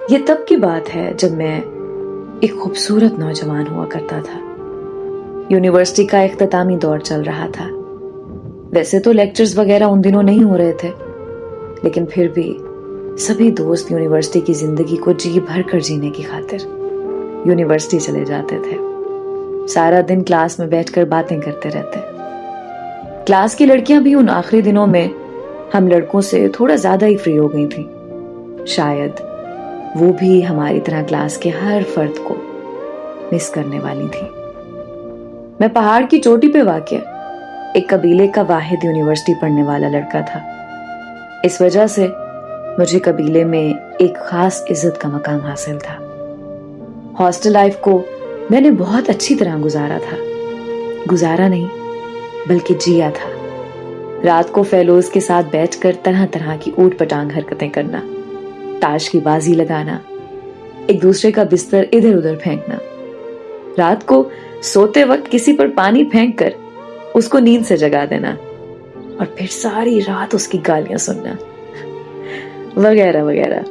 ये तब की बात है जब मैं एक खूबसूरत नौजवान हुआ करता था। यूनिवर्सिटी का इख्तितामी दौर चल रहा था। वैसे तो लेक्चर्स वगैरह उन दिनों नहीं हो रहे थे, लेकिन फिर भी सभी दोस्त यूनिवर्सिटी की जिंदगी को जी भर कर जीने की खातिर यूनिवर्सिटी चले जाते थे। सारा दिन क्लास में बैठकर बातें करते रहते। क्लास की लड़कियां भी उन आखिरी दिनों में हम लड़कों से थोड़ा ज्यादा ही फ्री हो गई थी। शायद वो भी हमारी तरह क्लास के हर फर्द को मिस करने वाली थी। मैं पहाड़ की चोटी पे वाक़या एक कबीले का वाहिद यूनिवर्सिटी पढ़ने वाला लड़का था। इस वजह से मुझे कबीले में एक खास इज्जत का मकाम हासिल था। हॉस्टल लाइफ को मैंने बहुत अच्छी तरह गुजारा था। गुजारा नहीं बल्कि जिया था। रात को फेलोज के साथ बैठकर तरह तरह की ऊट पटांग हरकतें करना, ताश की बाजी लगाना, एक दूसरे का बिस्तर इधर उधर फेंकना, रात को सोते वक्त किसी पर पानी फेंक कर उसको नींद से जगा देना और फिर सारी रात उसकी गालियां सुनना, वगैरह वगैरह।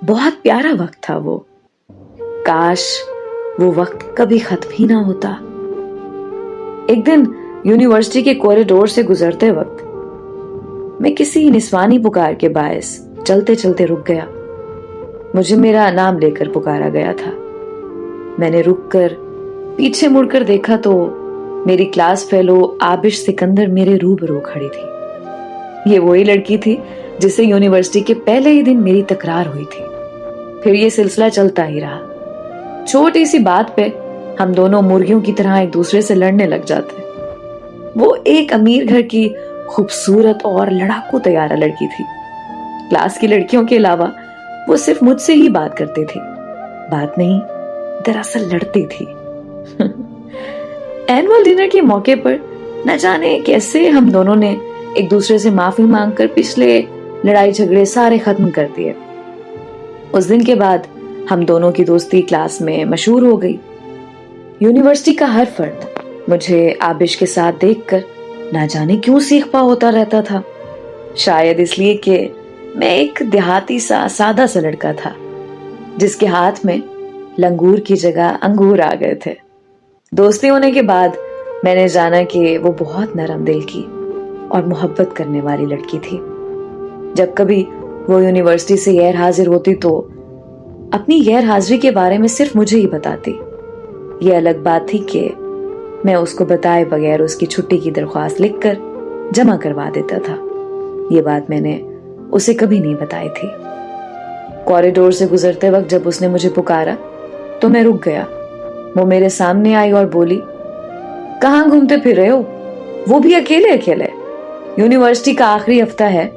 बहुत प्यारा वक्त था वो। काश वो वक्त कभी खत्म ही ना होता। एक दिन यूनिवर्सिटी के कॉरिडोर से गुजरते वक्त मैं किसी निस्वानी पुकार के बायस चलते चलते रुक गया। मुझे मेरा नाम लेकर पुकारा गया था। मैंने रुककर पीछे मुड़कर देखा तो मेरी क्लास फेलो आबिश सिकंदर मेरे रूबरू खड़ी थी। ये वही लड़की थी जिससे यूनिवर्सिटी के पहले ही दिन मेरी तकरार हुई थी। फिर ये सिलसिला चलता ही रहा। छोटी सी बात पे हम दोनों मुर्गियों की तरह एक दूसरे से लड़ने लग जाते। वो एक अमीर घर की खूबसूरत और लड़ाकू तैयारा लड़की थी। क्लास की लड़कियों के अलावा वो सिर्फ मुझसे ही बात करती थी। बात नहीं, दरअसल लड़ती थी। एनुअल डिनर के मौके पर न जाने कैसे हम दोनों ने एक दूसरे से माफी मांगकर पिछले लड़ाई झगड़े सारे खत्म कर दिए। उस दिन के बाद हम दोनों की दोस्ती क्लास में मशहूर हो गई। यूनिवर्सिटी का हर फर्द मुझे आबिश के साथ देखकर ना जाने क्यों सीखता होता रहता था। शायद इसलिए कि मैं एक देहाती सा सादा सा लड़का था जिसके हाथ में लंगूर की जगह अंगूर आ गए थे। दोस्ती होने के बाद मैंने जाना कि वो बहुत नरम दिल की और मोहब्बत करने वाली लड़की थी। जब कभी वो यूनिवर्सिटी से गैर हाजिर होती तो अपनी गैर हाजिरी के बारे में सिर्फ मुझे ही बताती। ये अलग बात थी कि मैं उसको बताए बगैर उसकी छुट्टी की दरख्वास्त लिखकर जमा करवा देता था। ये बात मैंने उसे कभी नहीं बताई थी। कॉरिडोर से गुजरते वक्त जब उसने मुझे पुकारा तो मैं रुक गया। वो मेरे सामने आई और बोली, कहाँ घूमते फिर रहे हो? वो भी अकेले अकेले। यूनिवर्सिटी का आखिरी हफ्ता है,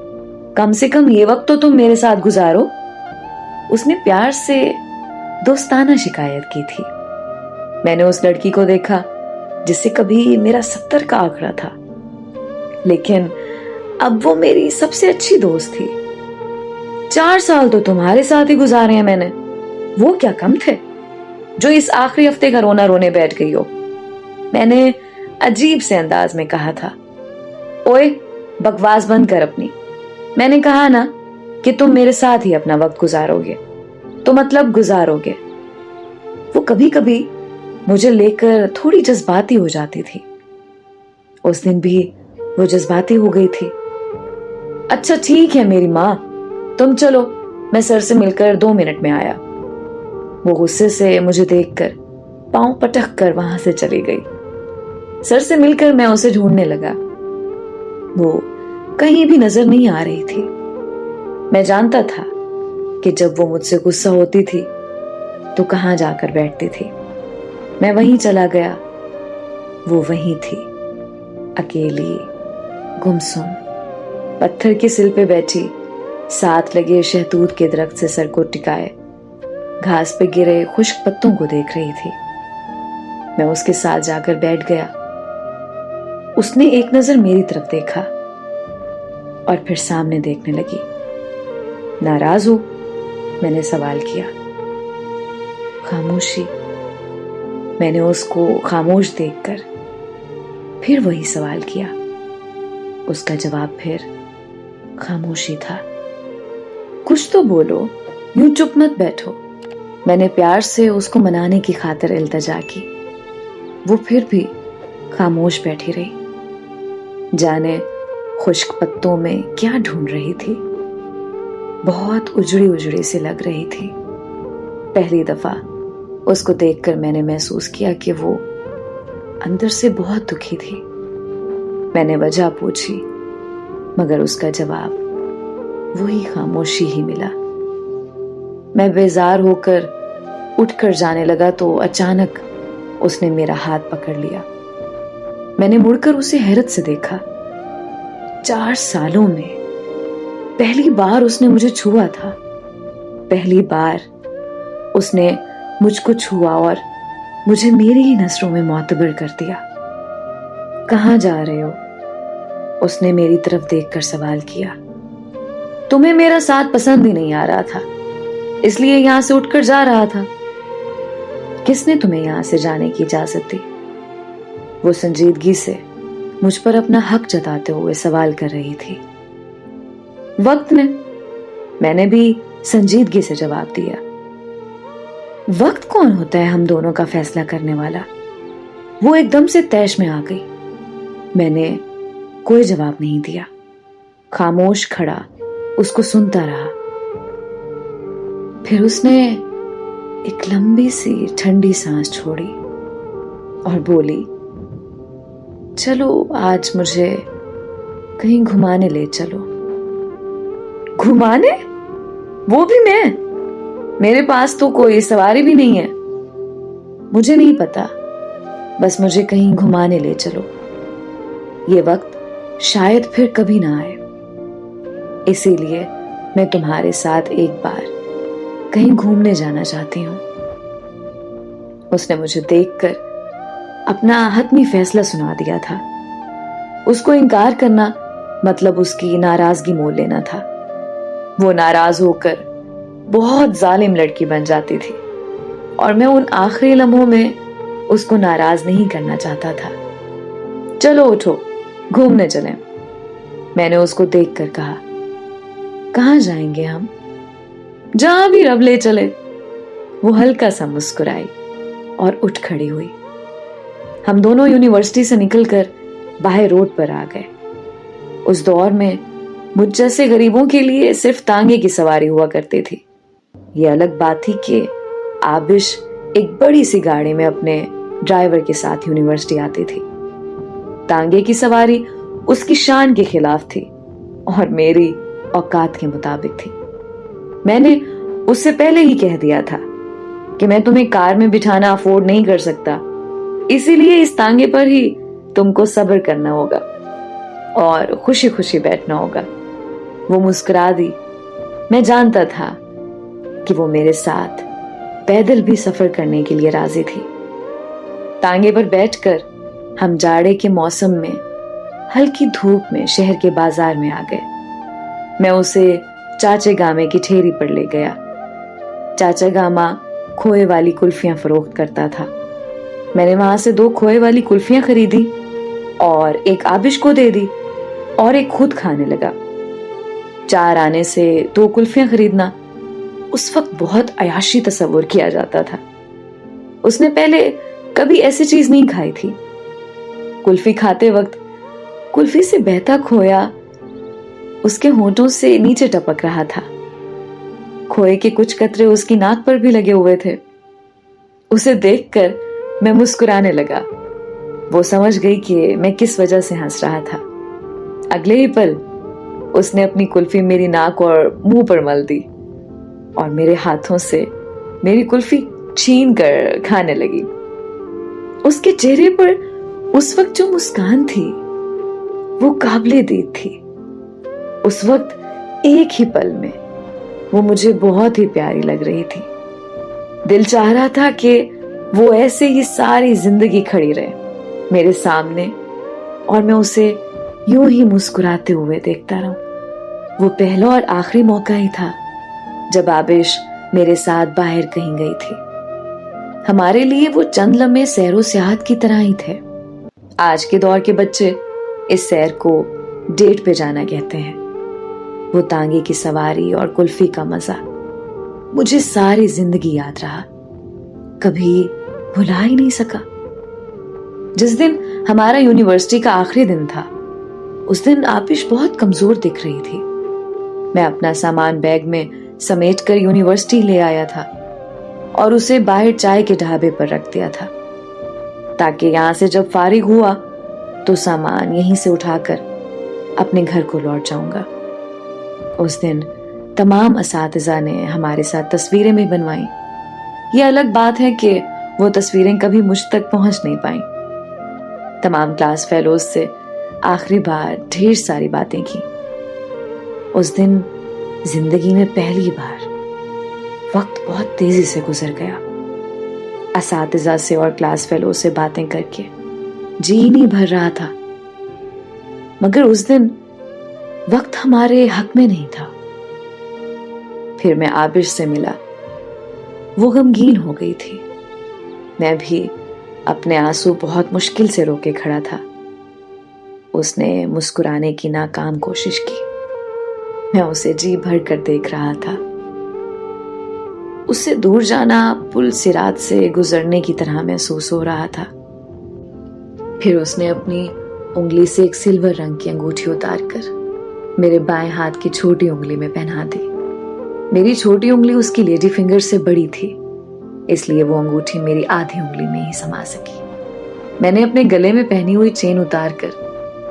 कम से कम ये वक्त तो तुम मेरे साथ गुजारो। उसने प्यार से दोस्ताना शिकायत की थी। मैंने उस लड़की को देखा जिससे कभी मेरा 70 का आंकड़ा था, लेकिन अब वो मेरी सबसे अच्छी दोस्त थी। 4 साल तो तुम्हारे साथ ही गुजारे हैं मैंने, वो क्या कम थे जो इस आखिरी हफ्ते का रोना रोने बैठ गई हो। मैंने अजीब से अंदाज में कहा था। ओए, बकवास बंद कर अपनी। मैंने कहा ना कि तुम मेरे साथ ही अपना वक्त गुजारोगे, तो मतलब गुजारोगे। वो कभी कभी मुझे लेकर थोड़ी जज्बाती हो जाती थी। उस दिन भी वो जज्बाती हो गई थी। अच्छा ठीक है मेरी माँ, तुम चलो, मैं सर से मिलकर 2 मिनट में आया। वो गुस्से से मुझे देखकर पांव पटक कर वहां से चली गई। सर से मिलकर मैं उसे ढूंढने लगा। वो कहीं भी नजर नहीं आ रही थी। मैं जानता था कि जब वो मुझसे गुस्सा होती थी तो कहां जाकर बैठती थी। मैं वहीं चला गया। वो वहीं थी, अकेली, गुमसुम, पत्थर के सिल पे बैठी, साथ लगे शहतूत के दरख्त से सर को टिकाए घास पे गिरे खुश्क पत्तों को देख रही थी। मैं उसके साथ जाकर बैठ गया। उसने एक नजर मेरी तरफ देखा और फिर सामने देखने लगी। नाराज हो? मैंने सवाल किया। खामोशी। मैंने उसको खामोश देखकर फिर वही सवाल किया। उसका जवाब फिर खामोशी था। कुछ तो बोलो, यूं चुप मत बैठो। मैंने प्यार से उसको मनाने की खातिर इल्तजा की। वो फिर भी खामोश बैठी रही, जाने खुश्क पत्तों में क्या ढूंढ रही थी। बहुत उजड़ी उजड़ी सी लग रही थी। पहली दफा उसको देखकर मैंने महसूस किया कि वो अंदर से बहुत दुखी थी। मैंने वजह पूछी, मगर उसका जवाब वही खामोशी ही मिला। मैं बेजार होकर उठकर जाने लगा तो अचानक उसने मेरा हाथ पकड़ लिया। मैंने मुड़कर उसे हैरत से देखा। 4 सालों में पहली बार उसने मुझे छुआ था। पहली बार उसने मुझको छुआ और मुझे मेरी ही नजरों में मोतबर कर दिया। कहाँ जा रहे हो? उसने मेरी तरफ देखकर सवाल किया। तुम्हें मेरा साथ पसंद ही नहीं आ रहा था, इसलिए यहां से उठकर जा रहा था। किसने तुम्हें यहां से जाने की इजाजत दी? वो संजीदगी से मुझ पर अपना हक जताते हुए सवाल कर रही थी। वक्त ने, मैंने भी संजीदगी से जवाब दिया। वक्त कौन होता है हम दोनों का फैसला करने वाला? वो एकदम से तैश में आ गई। मैंने कोई जवाब नहीं दिया, खामोश खड़ा उसको सुनता रहा। फिर उसने एक लंबी सी ठंडी सांस छोड़ी और बोली, चलो आज मुझे कहीं घुमाने ले चलो। घुमाने? वो भी मैं? मेरे पास तो कोई सवारी भी नहीं है। मुझे नहीं पता, बस मुझे कहीं घुमाने ले चलो। ये वक्त शायद फिर कभी ना आए, इसीलिए मैं तुम्हारे साथ एक बार कहीं घूमने जाना चाहती हूं। उसने मुझे देखकर अपना हतमी फैसला सुना दिया था। उसको इनकार करना मतलब उसकी नाराजगी मोल लेना था। वो नाराज होकर बहुत जालिम लड़की बन जाती थी और मैं उन आखिरी लम्हों में उसको नाराज नहीं करना चाहता था। चलो उठो, घूमने चलें। मैंने उसको देखकर कहा। कहाँ जाएंगे हम? जहां भी रब ले चले। वो हल्का सा मुस्कुराई और उठ खड़ी हुई। हम दोनों यूनिवर्सिटी से निकलकर बाहर रोड पर आ गए। उस दौर में मुझ जैसे गरीबों के लिए सिर्फ तांगे की सवारी हुआ करती थी। ये अलग बात थी कि आबिश एक बड़ी सी गाड़ी में अपने ड्राइवर के साथ यूनिवर्सिटी आती थी। तांगे की सवारी उसकी शान के खिलाफ थी और मेरी औकात के मुताबिक थी। मैंने उससे पहले ही कह दिया था कि मैं तुम्हें कार में बिठाना अफोर्ड नहीं कर सकता, इसीलिए इस तांगे पर ही तुमको सब्र करना होगा और खुशी खुशी बैठना होगा। वो मुस्कुरा दी। मैं जानता था कि वो मेरे साथ पैदल भी सफर करने के लिए राजी थी। तांगे पर बैठकर हम जाड़े के मौसम में हल्की धूप में शहर के बाजार में आ गए। मैं उसे चाचे गामे की ठेरी पर ले गया। चाचा गामा खोए वाली कुल्फियां फरोख्त करता था। मैंने वहां से 2 खोए वाली कुल्फियां खरीदी और एक आबिश को दे दी और एक खुद खाने लगा। 4 आने से 2 कुल्फियां खरीदना उस वक्त बहुत अयाशी तस्वुर किया जाता था। उसने पहले कभी ऐसी चीज नहीं खाई थी। कुल्फी खाते वक्त कुल्फी से बहता खोया उसके होंठों से नीचे टपक रहा था। खोए के कुछ कतरे उसकी नाक पर भी लगे हुए थे। उसे देखकर मैं मुस्कुराने लगा। वो समझ गई कि मैं किस वजह से हंस रहा था। अगले ही पल उसने अपनी कुल्फी मेरी नाक और मुंह पर मल दी और मेरे हाथों से मेरी कुल्फी छीन कर खाने लगी। उसके चेहरे पर उस वक्त जो मुस्कान थी वो काबिले दीद थी। उस वक्त एक ही पल में वो मुझे बहुत ही प्यारी लग रही थी। दिल चाह रहा था कि वो ऐसे ही सारी जिंदगी खड़ी रहे मेरे सामने और मैं उसे यूं ही मुस्कुराते हुए देखता रहूं। वो पहला और आखिरी मौका ही था जब आबिश मेरे साथ बाहर कहीं गई थी। हमारे लिए वो चंद लम्हे सैरो सियाहत की तरह ही थे। आज के दौर के बच्चे इस सैर को डेट पे जाना कहते हैं। वो तांगे की सवारी और कुल्फी का मजा मुझे सारी जिंदगी याद रहा, कभी भुला ही नहीं सका। जिस दिन हमारा यूनिवर्सिटी का आखिरी दिन था, उस दिन आबिश बहुत कमजोर दिख रही थी। मैं अपना सामान बैग में समेट कर यूनिवर्सिटी ले आया था और उसे बाहर चाय के ढाबे पर रख दिया था, ताकि यहां से जब फारिग हुआ तो सामान यहीं से उठाकर अपने घर को लौट जाऊंगा। उस दिन तमाम असातिज़ा ने हमारे साथ तस्वीरें भी बनवाई। ये अलग बात है कि वो तस्वीरें कभी मुझ तक पहुंच नहीं पाई। तमाम क्लास फेलोज से आखिरी बार ढेर सारी बातें की। उस दिन जिंदगी में पहली बार वक्त बहुत तेजी से गुजर गया। असातिज़ा से और क्लास फेलो से बातें करके जी नहीं भर रहा था, मगर उस दिन वक्त हमारे हक में नहीं था। फिर मैं आबिश से मिला। वो गमगीन हो गई थी। मैं भी अपने आंसू बहुत मुश्किल से रोके खड़ा था। उसने मुस्कुराने की नाकाम कोशिश की। मैं उसे जी भर कर देख रहा था। उससे दूर जाना पुल सिरात से गुजरने की तरह महसूस हो रहा था। फिर उसने अपनी उंगली से एक सिल्वर रंग की अंगूठी उतारकर मेरे बाएं हाथ की छोटी उंगली में पहना दी। मेरी छोटी उंगली उसकी लेडी फिंगर से बड़ी थी, इसलिए वो अंगूठी मेरी आधी उंगली में ही समा सकी। मैंने अपने गले में पहनी हुई चेन उतारकर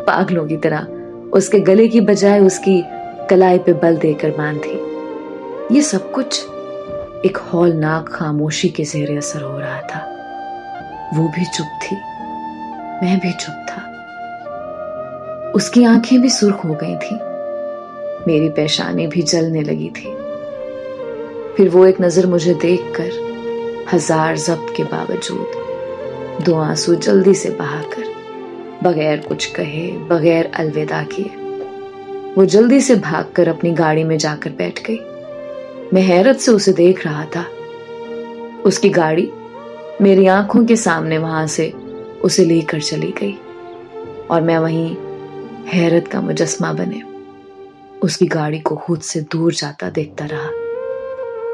पागलों की तरह उसके गले की बजाय उसकी कलाई पे बल देकर बांधी। ये सब कुछ एक हौलनाक खामोशी के ज़ेरे असर हो रहा था। वो भी चुप थी, मैं भी चुप था। उसकी आंखें भी सुर्ख हो गई थी, मेरी पेशानी भी जलने लगी थी। फिर वो एक नजर मुझे देखकर हजार जब्त के बावजूद दो आंसू जल्दी से बहाकर, बगैर कुछ कहे, बगैर अलविदा किए, वो जल्दी से भागकर अपनी गाड़ी में जाकर बैठ गई। मैं हैरत से उसे देख रहा था। उसकी गाड़ी मेरी आंखों के सामने वहां से उसे लेकर चली गई और मैं वहीं हैरत का मुजस्मा बने उसकी गाड़ी को खुद से दूर जाता देखता रहा।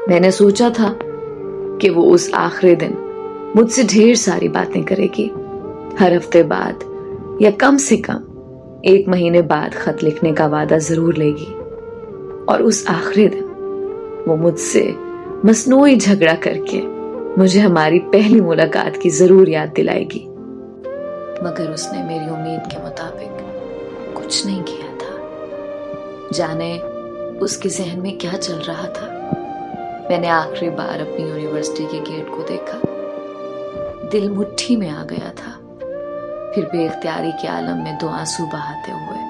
मैंने सोचा था कि वो उस आखिरी दिन मुझसे ढेर सारी बातें करेगी। हर हफ्ते बाद या कम से कम 1 महीने बाद खत लिखने का वादा जरूर लेगी और उस आखिरी दिन वो मुझसे मसनूई झगड़ा करके मुझे हमारी पहली मुलाकात की जरूर याद दिलाएगी। मगर उसने मेरी उम्मीद के मुताबिक कुछ नहीं किया था। जाने उसके जहन में क्या चल रहा था। मैंने आखिरी बार अपनी यूनिवर्सिटी के गेट को देखा। दिल मुट्ठी में आ गया था। फिर बेख्तियारी के आलम में 2 आंसू बहाते हुए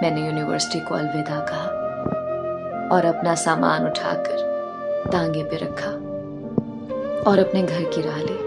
मैंने यूनिवर्सिटी को अलविदा कहा और अपना सामान उठाकर तांगे पे रखा और अपने घर की राह ली।